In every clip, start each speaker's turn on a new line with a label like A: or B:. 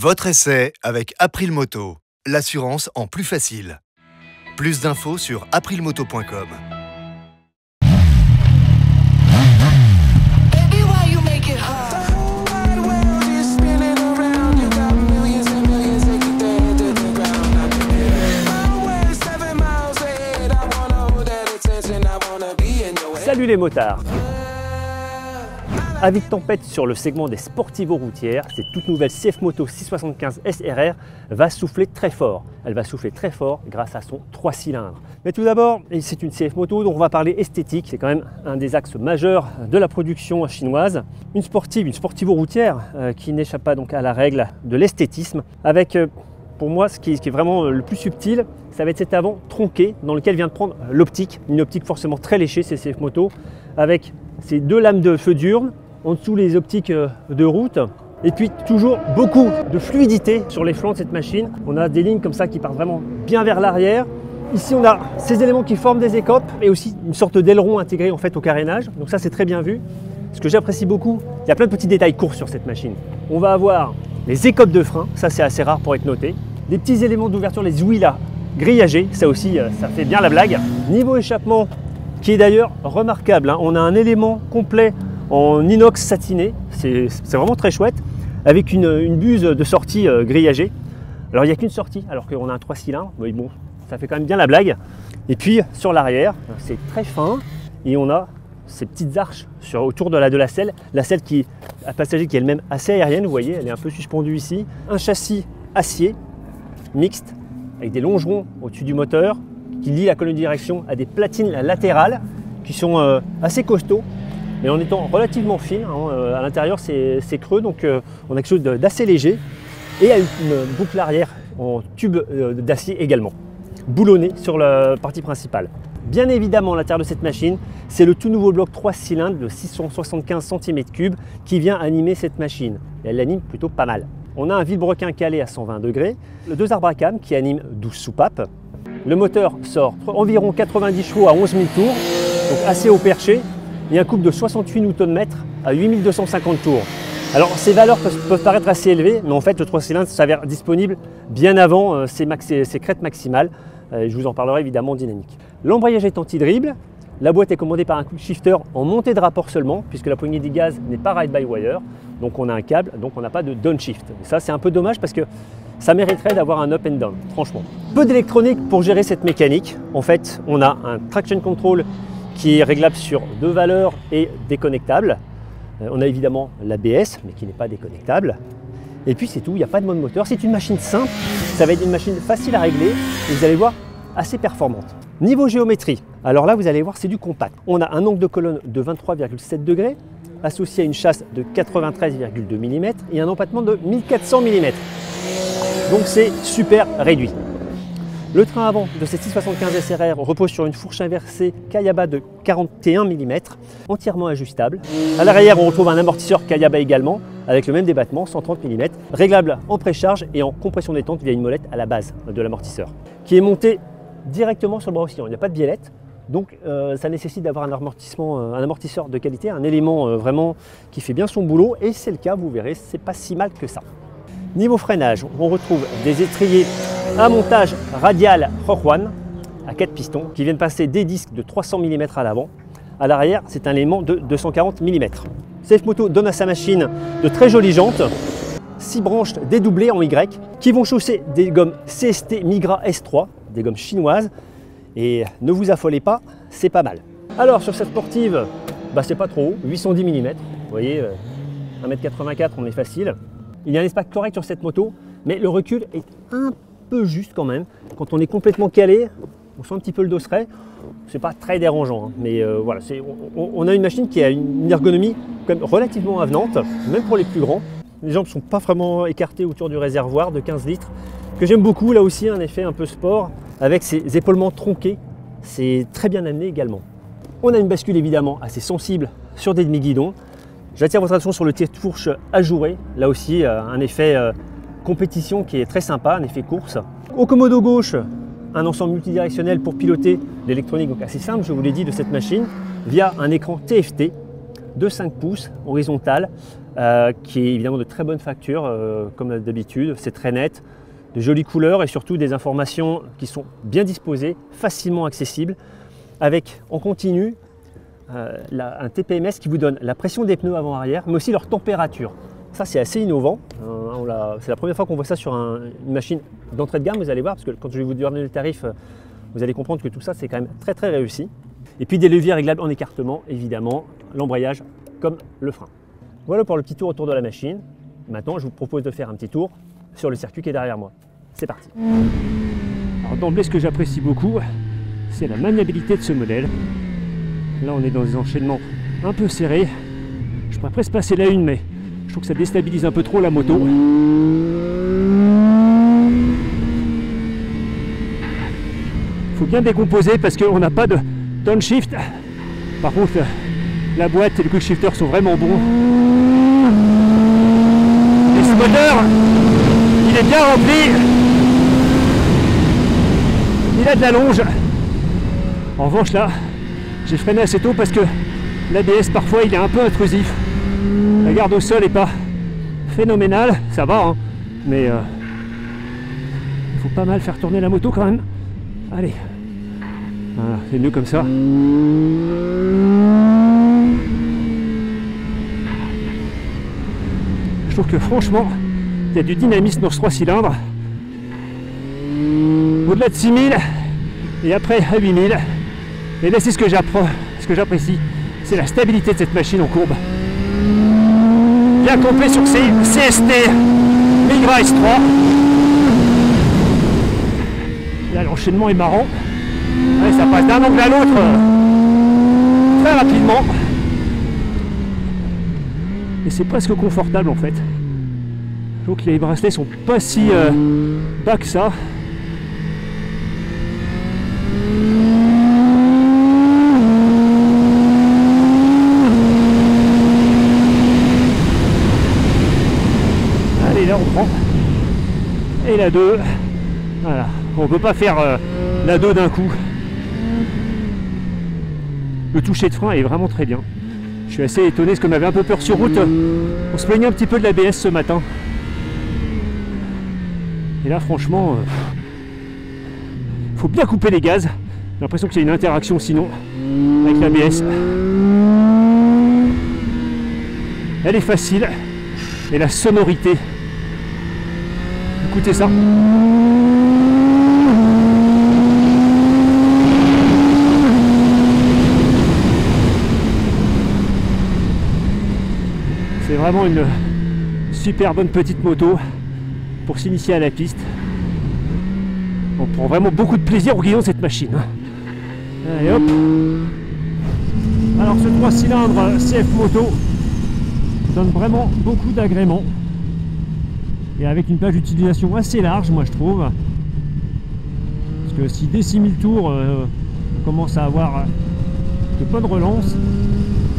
A: Votre essai avec April Moto, l'assurance en plus facile. Plus d'infos sur aprilmoto.com.
B: Salut les motards! Avis de tempête sur le segment des Sportivo routières, cette toute nouvelle CF Moto 675 SRR va souffler très fort. Elle va souffler très fort grâce à son 3 cylindres. Mais tout d'abord, c'est une CF Moto dont on va parler esthétique. C'est quand même un des axes majeurs de la production chinoise. Une Sportivo routière qui n'échappe pas donc à la règle de l'esthétisme avec pour moi, ce qui est vraiment le plus subtil, ça va être cet avant tronqué dans lequel vient de prendre l'optique. Une optique forcément très léchée, ces CF Moto, avec ces deux lames de feu diurne, en dessous les optiques de route. Et puis toujours beaucoup de fluidité sur les flancs de cette machine. On a des lignes comme ça qui partent vraiment bien vers l'arrière. Ici, on a ces éléments qui forment des écopes et aussi une sorte d'aileron intégré en fait au carénage. Donc ça, c'est très bien vu. Ce que j'apprécie beaucoup, il y a plein de petits détails courts sur cette machine. On va avoir les écopes de frein, ça c'est assez rare pour être noté. Les petits éléments d'ouverture, les ouïlas grillagés, ça aussi, ça fait bien la blague. Niveau échappement, qui est d'ailleurs remarquable, hein. On a un élément complet en inox satiné, c'est vraiment très chouette, avec une buse de sortie grillagée. Alors il n'y a qu'une sortie, alors qu'on a un 3 cylindres, mais bon, ça fait quand même bien la blague. Et puis sur l'arrière, c'est très fin, et on a ces petites arches autour de la selle qui à passager qui est elle-même assez aérienne, vous voyez, elle est un peu suspendue ici. Un châssis acier mixte avec des longerons au-dessus du moteur qui lie la colonne de direction à des platines latérales qui sont assez costauds, mais en étant relativement fines. À l'intérieur c'est creux, donc on a quelque chose d'assez léger, et une boucle arrière en tube d'acier également, boulonné sur la partie principale. Bien évidemment, à l'intérieur de cette machine, c'est le tout nouveau bloc 3 cylindres de 675 cm3 qui vient animer cette machine. Et elle l'anime plutôt pas mal. On a un vilebrequin calé à 120 degrés, le 2 arbres à cam qui anime 12 soupapes. Le moteur sort environ 90 chevaux à 11 000 tours, donc assez haut perché, et un couple de 68 Nm à 8250 tours. Alors ces valeurs peuvent paraître assez élevées, mais en fait le 3 cylindres s'avère disponible bien avant ses crêtes maximales. Je vous en parlerai évidemment en dynamique. L'embrayage est anti-dribble. La boîte est commandée par un quick shifter en montée de rapport seulement, puisque la poignée des gaz n'est pas ride-by-wire. Donc on a un câble, donc on n'a pas de downshift. Et ça, c'est un peu dommage parce que ça mériterait d'avoir un up and down, franchement. Peu d'électronique pour gérer cette mécanique. En fait, on a un traction control qui est réglable sur 2 valeurs et déconnectable. On a évidemment l'ABS, mais qui n'est pas déconnectable. Et puis c'est tout, il n'y a pas de mode moteur. C'est une machine simple, ça va être une machine facile à régler et vous allez voir assez performante. Niveau géométrie, alors là vous allez voir c'est du compact. On a un angle de colonne de 23,7 degrés associé à une chasse de 93,2 mm et un empattement de 1400 mm. Donc c'est super réduit. Le train avant de cette 675 SRR repose sur une fourche inversée Kayaba de 41 mm, entièrement ajustable. À l'arrière, on retrouve un amortisseur Kayaba également, avec le même débattement, 130 mm, réglable en précharge et en compression détente via une molette à la base de l'amortisseur, qui est monté directement sur le bras oscillant. Il n'y a pas de biellette, donc ça nécessite d'avoir un amortisseur de qualité, un élément vraiment qui fait bien son boulot, et c'est le cas, vous verrez, c'est pas si mal que ça. Niveau freinage, on retrouve des étriers à montage radial Rohwan à 4 pistons qui viennent passer des disques de 300 mm à l'avant. À l'arrière, c'est un élément de 240 mm. CF Moto donne à sa machine de très jolies jantes, 6 branches dédoublées en Y qui vont chausser des gommes CST Migra S3, des gommes chinoises. Et ne vous affolez pas, c'est pas mal. Alors sur cette sportive, c'est pas trop haut, 810 mm. Vous voyez, 1,84 m, on est facile. Il y a un espace correct sur cette moto, mais le recul est un peu juste quand même. Quand on est complètement calé, on sent un petit peu le dosseret. C'est pas très dérangeant, hein, mais voilà, on a une machine qui a une ergonomie quand même relativement avenante, même pour les plus grands. Les jambes ne sont pas vraiment écartées autour du réservoir de 15 litres, que j'aime beaucoup. Là aussi, un effet un peu sport, avec ses épaulements tronqués. C'est très bien amené également. On a une bascule évidemment assez sensible sur des demi-guidons. J'attire votre attention sur le tire-fourche ajouré, là aussi un effet compétition qui est très sympa, un effet course. Au commodo gauche, un ensemble multidirectionnel pour piloter l'électronique, donc assez simple, je vous l'ai dit, de cette machine, via un écran TFT de 5 pouces horizontale qui est évidemment de très bonne facture comme d'habitude, c'est très net, de jolies couleurs et surtout des informations qui sont bien disposées, facilement accessibles, avec en continu un TPMS qui vous donne la pression des pneus avant-arrière mais aussi leur température. Ça c'est assez innovant, c'est la première fois qu'on voit ça sur une machine d'entrée de gamme, vous allez voir, parce que quand je vais vous donner le tarif, vous allez comprendre que tout ça c'est quand même très très réussi. Et puis des leviers réglables en écartement, évidemment, l'embrayage comme le frein. Voilà pour le petit tour autour de la machine. Maintenant je vous propose de faire un petit tour sur le circuit qui est derrière moi. C'est parti. Alors d'emblée ce que j'apprécie beaucoup, c'est la maniabilité de ce modèle. Là on est dans des enchaînements un peu serrés. Je pourrais presque passer la une, mais je trouve que ça déstabilise un peu trop la moto. Il faut bien décomposer parce qu'on n'a pas de downshift. Par contre, la boîte et le quick shifter sont vraiment bons. Et ce moteur, il est bien rempli. Il a de la longe. En revanche là, j'ai freiné assez tôt parce que l'ABS parfois il est un peu intrusif. La garde au sol n'est pas phénoménale, ça va, hein, mais il faut pas mal faire tourner la moto quand même. Allez, voilà, c'est mieux comme ça. Je trouve que franchement, il y a du dynamisme dans ce 3 cylindres. Au-delà de 6000 et après à 8000. Et là c'est ce que j'apprécie, c'est la stabilité de cette machine en courbe. Bien complet sur ces CST Migra S3. Là l'enchaînement est marrant. Ouais, ça passe d'un angle à l'autre très rapidement. Et c'est presque confortable en fait. Donc les bracelets sont pas si bas que ça. Allez là on prend. Et la 2. Voilà. On peut pas faire la 2 d'un coup. Le toucher de frein est vraiment très bien. Je suis assez étonné parce qu'on avait un peu peur sur route. On se plaignait un petit peu de l'ABS ce matin. Et là franchement, faut bien couper les gaz. J'ai l'impression qu'il y a une interaction sinon avec l'ABS. Elle est facile. Et la sonorité. Écoutez ça. C'est vraiment une super bonne petite moto pour s'initier à la piste. On prend vraiment beaucoup de plaisir au guidon de cette machine. Allez hop. Alors ce 3 cylindres CF Moto donne vraiment beaucoup d'agréments. Et avec une plage d'utilisation assez large, moi je trouve. Parce que si dès 6000 tours, on commence à avoir de bonnes relances,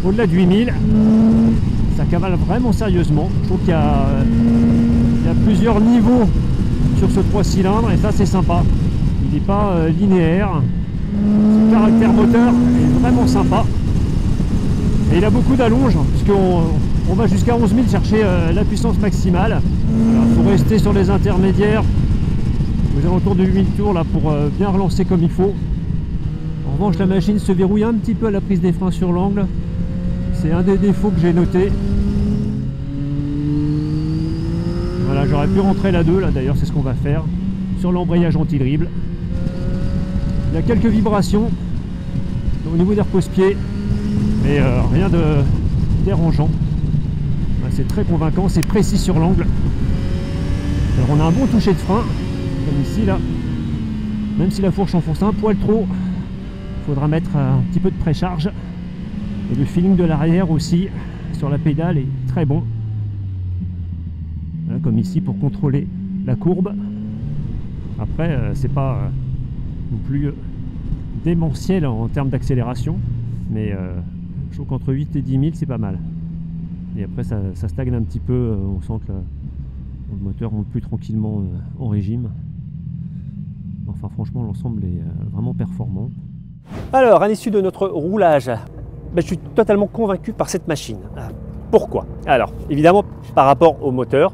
B: au-delà de 8000, ça cavale vraiment sérieusement. Je trouve qu'il y a plusieurs niveaux sur ce 3 cylindres et ça c'est sympa. Il n'est pas linéaire. Ce caractère moteur est vraiment sympa. Et il a beaucoup d'allonge puisqu'on va jusqu'à 11 000 chercher la puissance maximale. Il faut rester sur les intermédiaires aux alentours de 8000 tours là pour bien relancer comme il faut. En revanche la machine se verrouille un petit peu à la prise des freins sur l'angle. C'est un des défauts que j'ai noté. Voilà, j'aurais pu rentrer la 2 là d'ailleurs, c'est ce qu'on va faire sur l'embrayage anti-dribble. Il y a quelques vibrations au niveau des repose-pieds, mais rien de dérangeant. C'est très convaincant, c'est précis sur l'angle. Alors on a un bon toucher de frein, comme ici là. Même si la fourche enfonce un poil trop, il faudra mettre un petit peu de précharge. Et le feeling de l'arrière aussi sur la pédale est très bon. Voilà, comme ici pour contrôler la courbe. Après c'est pas non plus démentiel en termes d'accélération, mais je trouve qu'entre 8 et 10 000 c'est pas mal. Et après ça stagne un petit peu, on sent que le moteur monte plus tranquillement en régime. Enfin franchement l'ensemble est vraiment performant. Alors à l'issue de notre roulage, je suis totalement convaincu par cette machine. Pourquoi? Alors, évidemment, par rapport au moteur,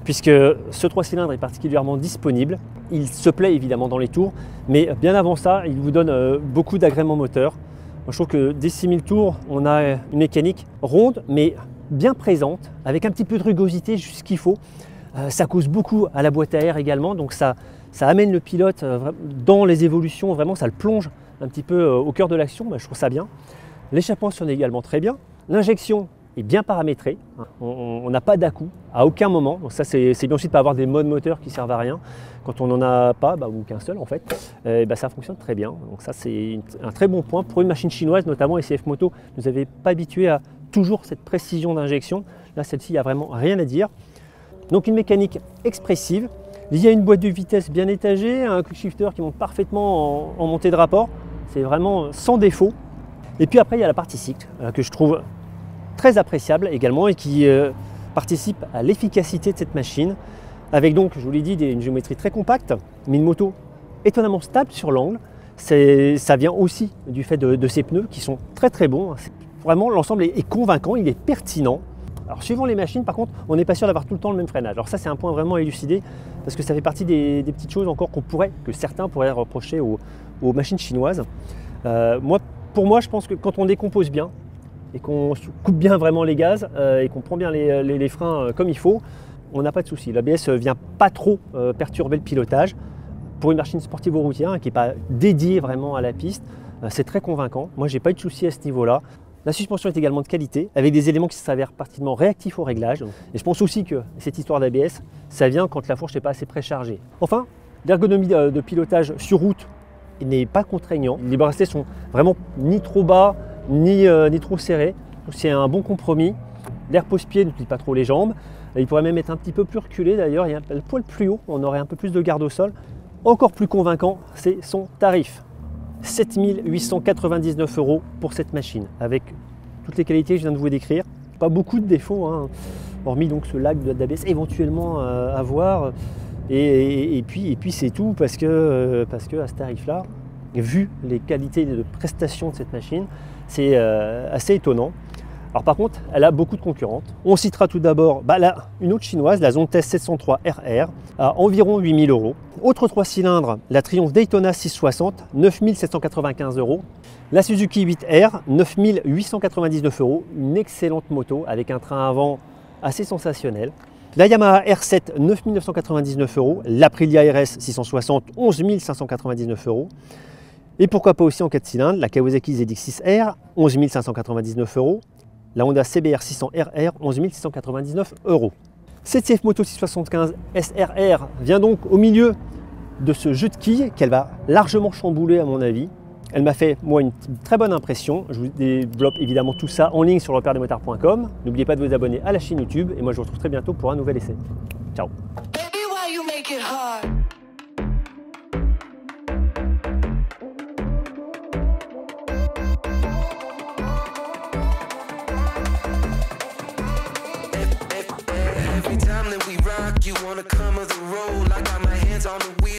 B: puisque ce 3 cylindres est particulièrement disponible. Il se plaît évidemment dans les tours, mais bien avant ça, il vous donne beaucoup d'agréments moteurs. Moi, je trouve que dès 6000 tours, on a une mécanique ronde, mais bien présente, avec un petit peu de rugosité, juste ce qu'il faut. Ça cause beaucoup à la boîte à air également, donc ça amène le pilote dans les évolutions, vraiment ça le plonge un petit peu au cœur de l'action, je trouve ça bien. L'échappement sonne également très bien. L'injection est bien paramétrée, on n'a pas d'à-coups à aucun moment, donc ça c'est bien aussi de ne pas avoir des modes moteurs qui servent à rien. Quand on n'en a pas, ou qu'un seul en fait, ça fonctionne très bien. Donc ça c'est un très bon point pour une machine chinoise, notamment SCF Moto ne nous avait pas habitué à toujours cette précision d'injection. Là celle-ci, il n'y a vraiment rien à dire. Donc une mécanique expressive, il y a une boîte de vitesse bien étagée, un quick shifter qui monte parfaitement en montée de rapport, c'est vraiment sans défaut. Et puis après il y a la partie cycle que je trouve très appréciable également et qui participe à l'efficacité de cette machine, avec donc, je vous l'ai dit, une géométrie très compacte, mais une moto étonnamment stable sur l'angle. Ça vient aussi du fait de ses pneus qui sont très très bons. Vraiment l'ensemble est convaincant, il est pertinent. Alors suivant les machines, par contre, on n'est pas sûr d'avoir tout le temps le même freinage. Alors ça, c'est un point vraiment à élucider, parce que ça fait partie des petites choses encore que certains pourraient reprocher aux machines chinoises. Pour moi, je pense que quand on décompose bien, et qu'on coupe bien vraiment les gaz, et qu'on prend bien les freins comme il faut, on n'a pas de souci. L'ABS ne vient pas trop perturber le pilotage. Pour une machine sportive ou routière qui n'est pas dédiée vraiment à la piste, c'est très convaincant. Moi, j'ai pas eu de souci à ce niveau-là. La suspension est également de qualité, avec des éléments qui s'avèrent particulièrement réactifs au réglage. Et je pense aussi que cette histoire d'ABS, ça vient quand la fourche n'est pas assez préchargée. Enfin, l'ergonomie de pilotage sur route n'est pas contraignant. Les bracelets sont vraiment ni trop bas, ni trop serrés. C'est un bon compromis. L'air pose-pied ne plie pas trop les jambes. Il pourrait même être un petit peu plus reculé d'ailleurs, il y a le poil plus haut, on aurait un peu plus de garde au sol. Encore plus convaincant, c'est son tarif. 7 899 € pour cette machine, avec toutes les qualités que je viens de vous décrire. Pas beaucoup de défauts, hormis donc ce lag d'ABS éventuellement à voir. Et puis c'est tout, parce que à ce tarif-là, vu les qualités de prestation de cette machine, c'est assez étonnant. Alors par contre, elle a beaucoup de concurrentes. On citera tout d'abord une autre chinoise, la Zontes 703 RR, à environ 8 000 €. Autre 3 cylindres, la Triumph Daytona 660, 9 795 €. La Suzuki 8R, 9 899 €, une excellente moto avec un train avant assez sensationnel. La Yamaha R7, 9 999 €. L'Aprilia RS 660, 11 599 €. Et pourquoi pas aussi en 4 cylindres, la Kawasaki ZX6R, 11 599 €. La Honda CBR 600 RR, 11 699 €. Cette CF Moto 675 SRR vient donc au milieu de ce jeu de quilles qu'elle va largement chambouler à mon avis. Elle m'a fait, moi, une très bonne impression. Je vous développe évidemment tout ça en ligne sur lerepaire-des-motards.com. N'oubliez pas de vous abonner à la chaîne YouTube et moi je vous retrouve très bientôt pour un nouvel essai. Ciao.
C: Every time that we rock, you wanna come of the roll.